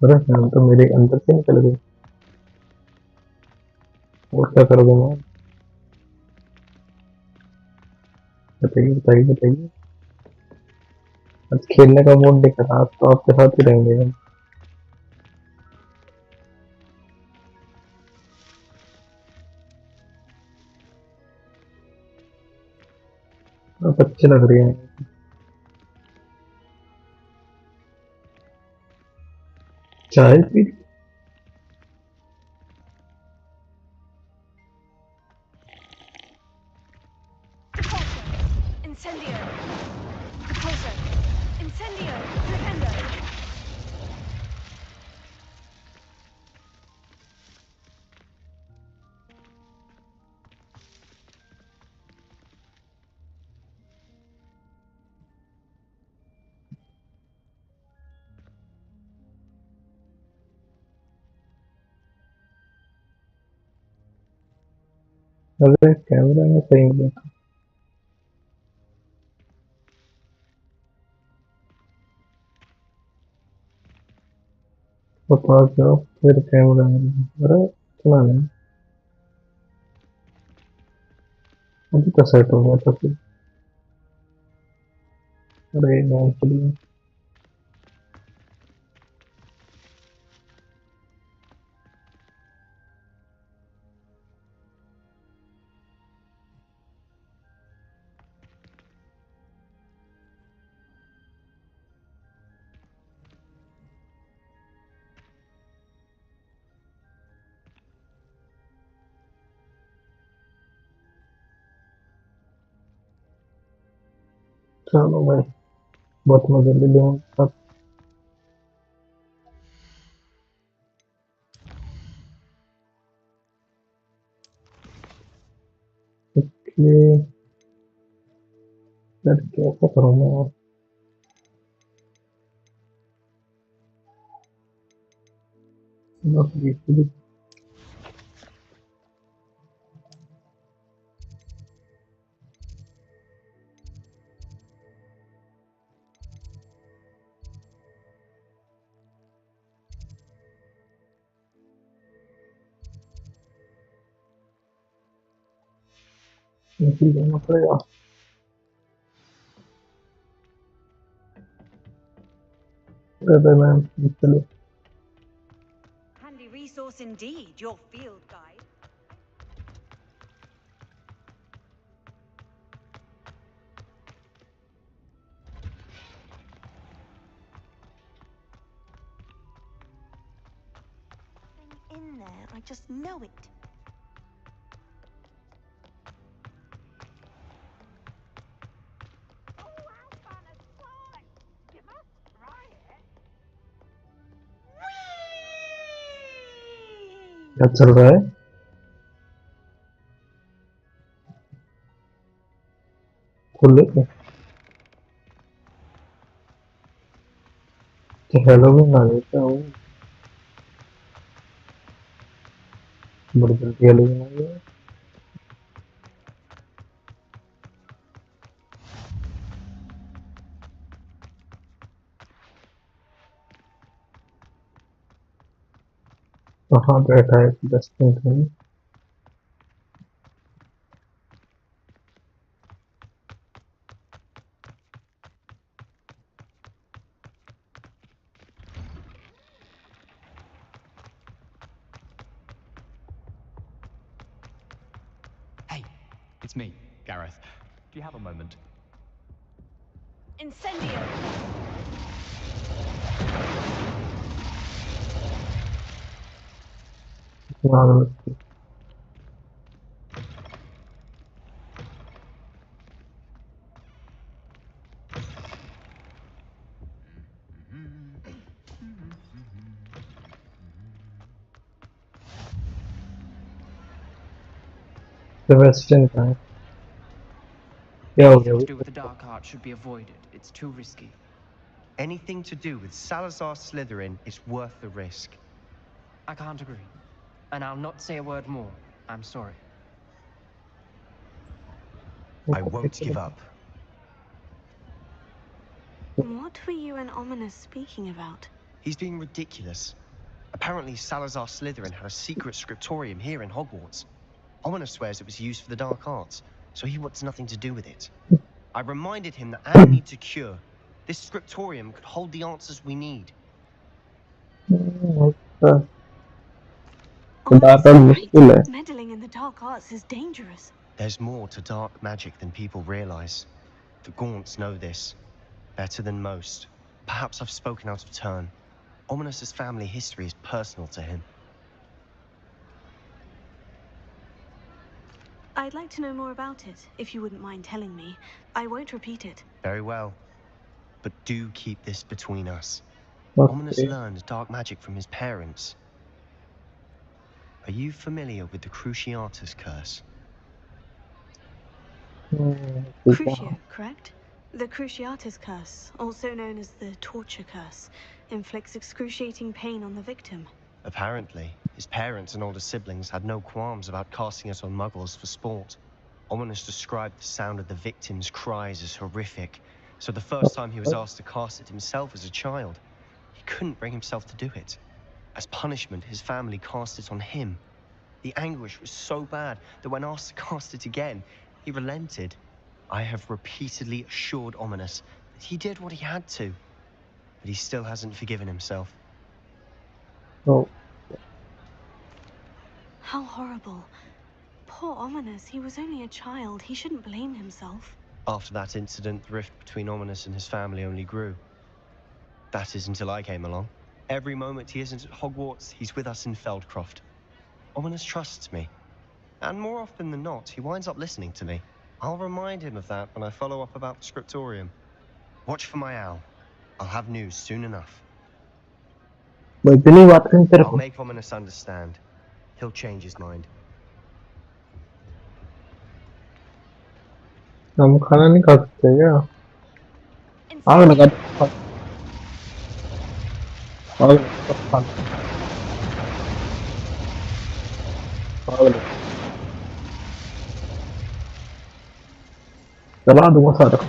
अरे मैम तो मेरे अंदर से निकल गई और क्या करोगे मैम बताइए बताइए बताइए आज खेलने का मूड नहीं कर रहा आज तो आपके साथ ही रहेंगे हम आप अच्छे लग रही हैं चाय पी Repulsor. Incendio. Defender. अरे कैमरा में सही नहीं देखा। तो पास जाओ फिर कैमरा में। अरे सुना नहीं, अभी तो सेट हो गया था फिर। अरे यार चलिए। चलो भाई, बहुत मजा ले लिया सब। ये यार कैसे करूँ मैं यार? बस ये भी जाना पड़ेगा। अरे मैम चलो। Handy resource indeed, your field guide. Something in there, I just know it. क्या चल रहा है? खुले थे कि हेलोवीन आ गया क्या? वो बड़ी जल्दी हेलोवीन आ गया। कहाँ बैठा है 10 मिनट में? Hey, it's me, Gareth. Do you have a moment? Incendio. हाँ, सेबेस्टियन का है। क्या हो गया? Anything to do with the dark art should be avoided. It's too risky. Anything to do with Salazar Slytherin is worth the risk. I can't agree. And I'll not say a word more. I'm sorry. I won't give up. What were you and Ominous speaking about? He's being ridiculous. Apparently Salazar Slytherin had a secret scriptorium here in Hogwarts. Ominous swears it was used for the dark arts, so he wants nothing to do with it. I reminded him that Anne needs a cure. This scriptorium could hold the answers we need. Meddling in the dark arts is dangerous. There's more to dark magic than people realize. The Gaunts know this better than most. Perhaps I've spoken out of turn. Ominous's family history is personal to him. I'd like to know more about it, if you wouldn't mind telling me. I won't repeat it. Very well. But do keep this between us. Okay. Ominous learned dark magic from his parents. Are you familiar with the Cruciatus curse? Crucio, correct? The Cruciatus curse, also known as the torture curse, inflicts excruciating pain on the victim. Apparently, his parents and older siblings had no qualms about casting it on muggles for sport. Ominous described the sound of the victim's cries as horrific, so the first time he was asked to cast it himself as a child, he couldn't bring himself to do it. As punishment, his family cast it on him. The anguish was so bad that when asked to cast it again, he relented. I have repeatedly assured Ominous that he did what he had to, but he still hasn't forgiven himself. Oh. How horrible. Poor Ominous, he was only a child. He shouldn't blame himself. After that incident, the rift between Ominous and his family only grew. That is until I came along. Every moment he isn't at Hogwarts, he's with us in Feldcroft. Ominous trusts me. And more often than not, he winds up listening to me. I'll remind him of that when I follow up about the scriptorium. Watch for my owl. I'll have news soon enough. I'll make Ominous understand. He'll change his mind. हम खाना नहीं खा सकते क्या? आग लगा दो। आग लगा दो। आग लगा। चला दूंगा सारा।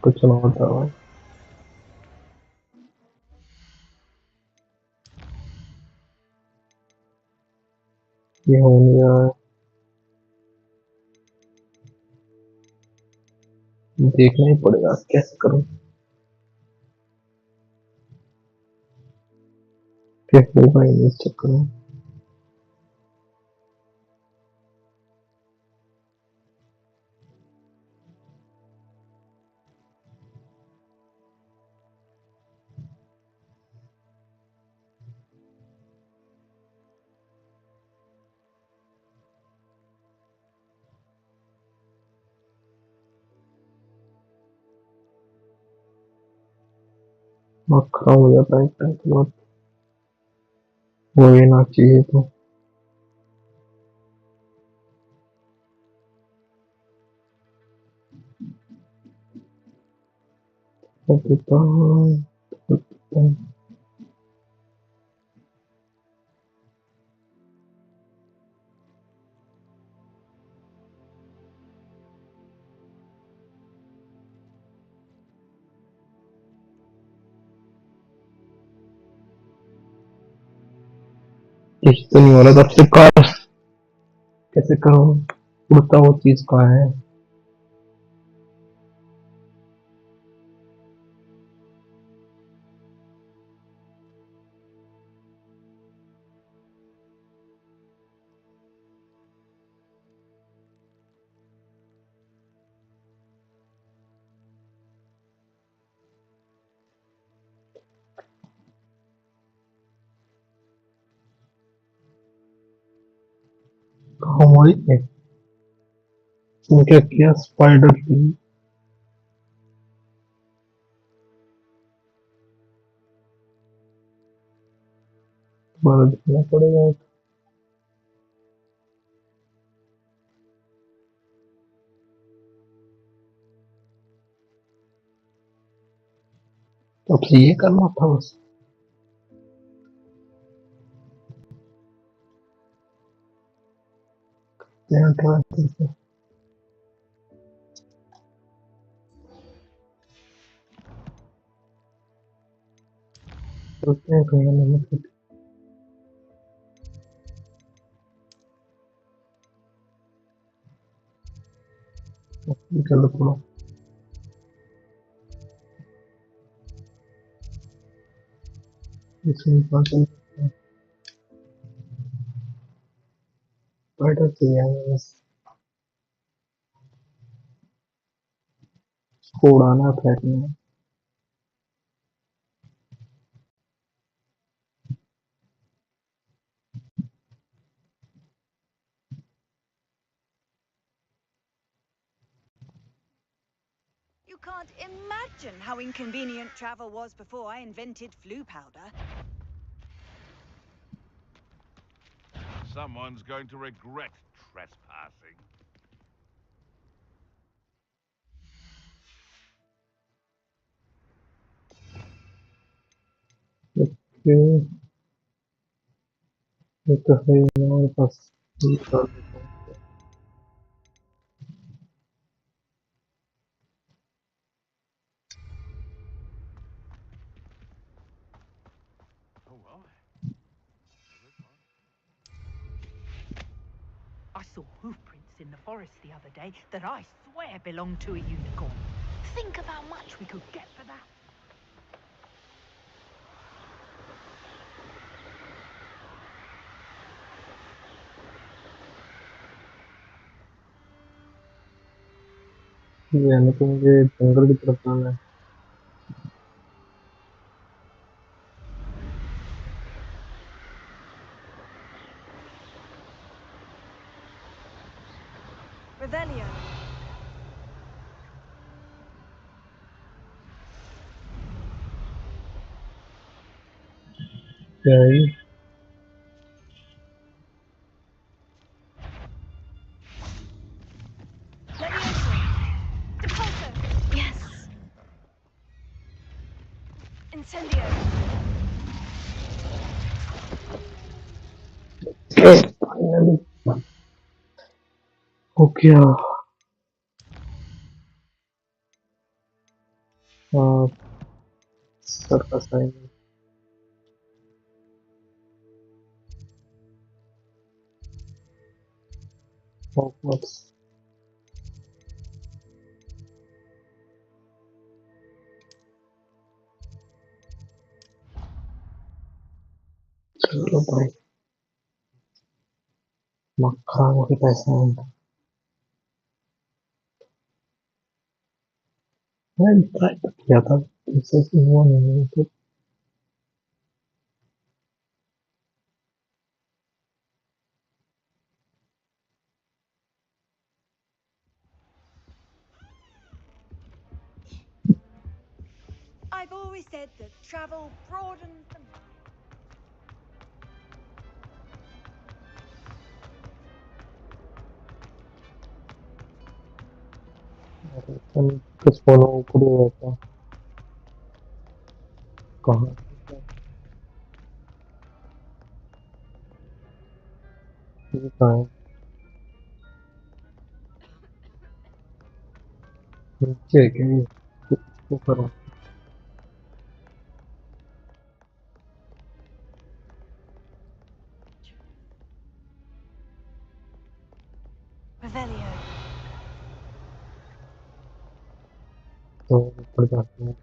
कुछ ना होता है। ये हो नहीं रहा है। देखना ही पड़ेगा कैसे करूं। क्या होगा इस चक्कर में। खराब हो जाता है टाइम के बाद। वो ये ना चाहिए तो तो नहीं हो रहा। तब से कार कैसे करूं। उड़ता वो चीज कहाँ है। हमारी क्या किया स्पाइडर की दोबारा देखना पड़ेगा। अब से ये करना था बस। ध्यान रखना है। सोचते हैं कहीं ना कहीं चलो थोड़ा इसमें Spiders, yes. उसको उड़ाना फेंकना You can't imagine how inconvenient travel was before I invented flu powder. Someone's going to regret trespassing. Okay ये तो है ही हमारे पास ये कर देता हूँ Oh well. I saw hoof prints in the forest the other day that I swear belong to a unicorn. Think of how much we could get for that. यानी कि मुझे जंगल की तरफ जाना है Revelio. Okay. Yes. Incendio. Finally. Okay. Surface assignment. Hogwarts. चलो भाई मक्खा वही पैसा है मैंने ट्राई तो किया था इससे हुआ नहीं तो I've always said that travel broadens the mind. किस फोन ऊपर ही रहता कहाँ ये कहाँ है नीचे है क्या ये कुछ ऊपर है Revelio. तो ऊपर जाते हैं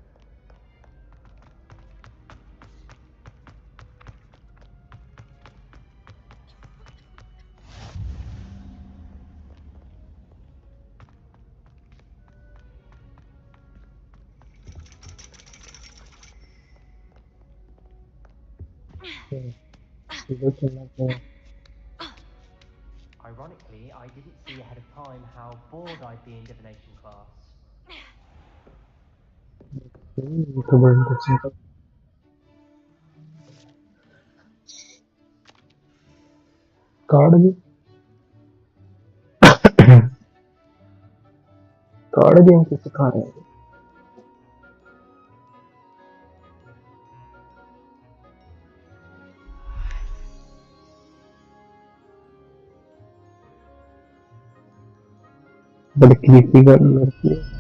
सीधे चलना चाहिए Ironically, I didn't see ahead of time how bored I'd be in divination class. ये तो बड़ा इंटरेस्टिंग था कार्ड भी कार्ड गेम से सिखा रहे हैं बड़ी क्रीपी कर लड़की है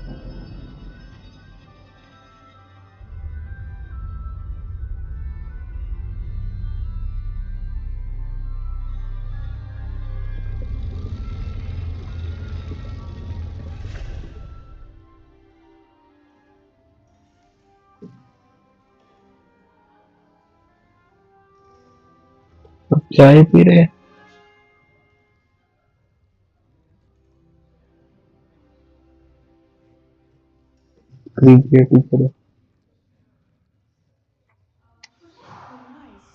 अब चाय पी रहे हैं क्रिएटिव करो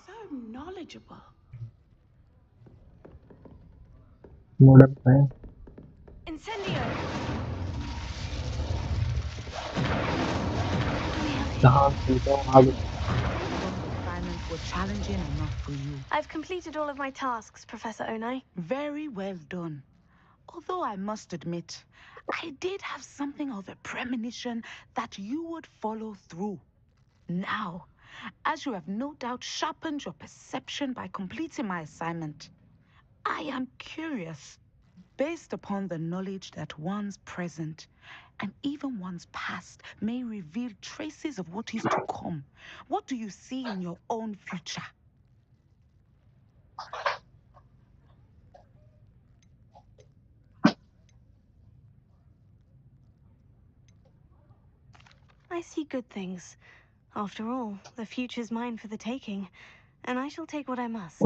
So knowledgeable. मॉडर्न है Incendio! जहाँ सीधा वहाँ Assignments were challenging enough for you. I've completed all of my tasks, Professor Onai. Very well done. Although I must admit, I did have something of a premonition that you would follow through. Now, as you have no doubt sharpened your perception by completing my assignment, I am curious, based upon the knowledge that one's present and even one's past may reveal traces of what is to come. What do you see in your own future? I see good things. After all, the future's mine for the taking, and I shall take what I must.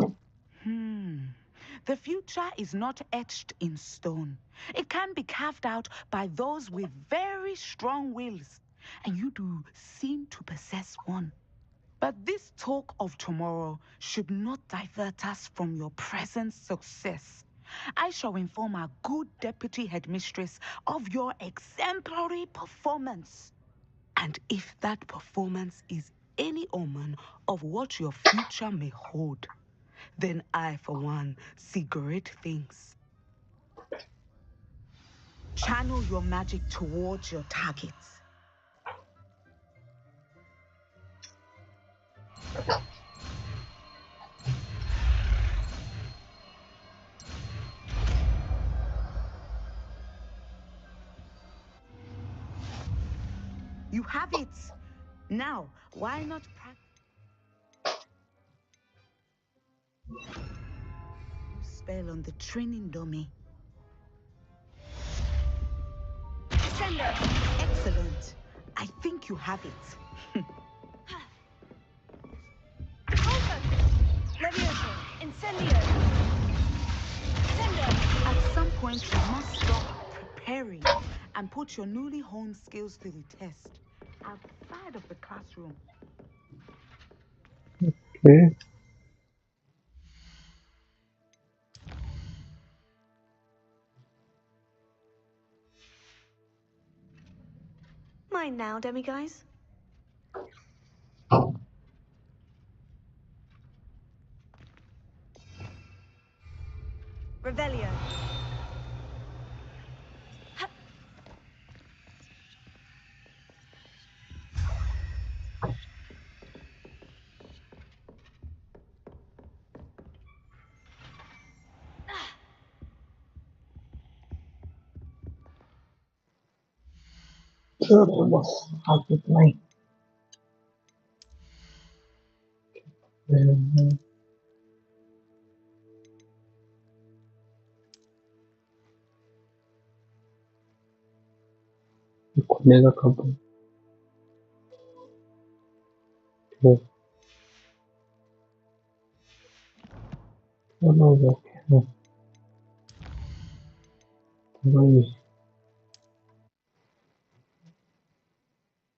The future is not etched in stone. It can be carved out by those with very strong wills, and you do seem to possess one. But this talk of tomorrow should not divert us from your present success. I shall inform our good deputy headmistress of your exemplary performance. And if that performance is any omen of what your future may hold, then I, for one, see great things. Channel your magic towards your targets. You have it. Now, why not practice? Spell on the training dummy. Sender! Excellent. I think you have it. Levioso! Incendio! Sender! At some point, you must stop preparing and put your newly honed skills to the test outside of the classroom. पे Mine now, demiguise. Revelio. चलो बस आप इतना ही खुलेगा कब चलो okay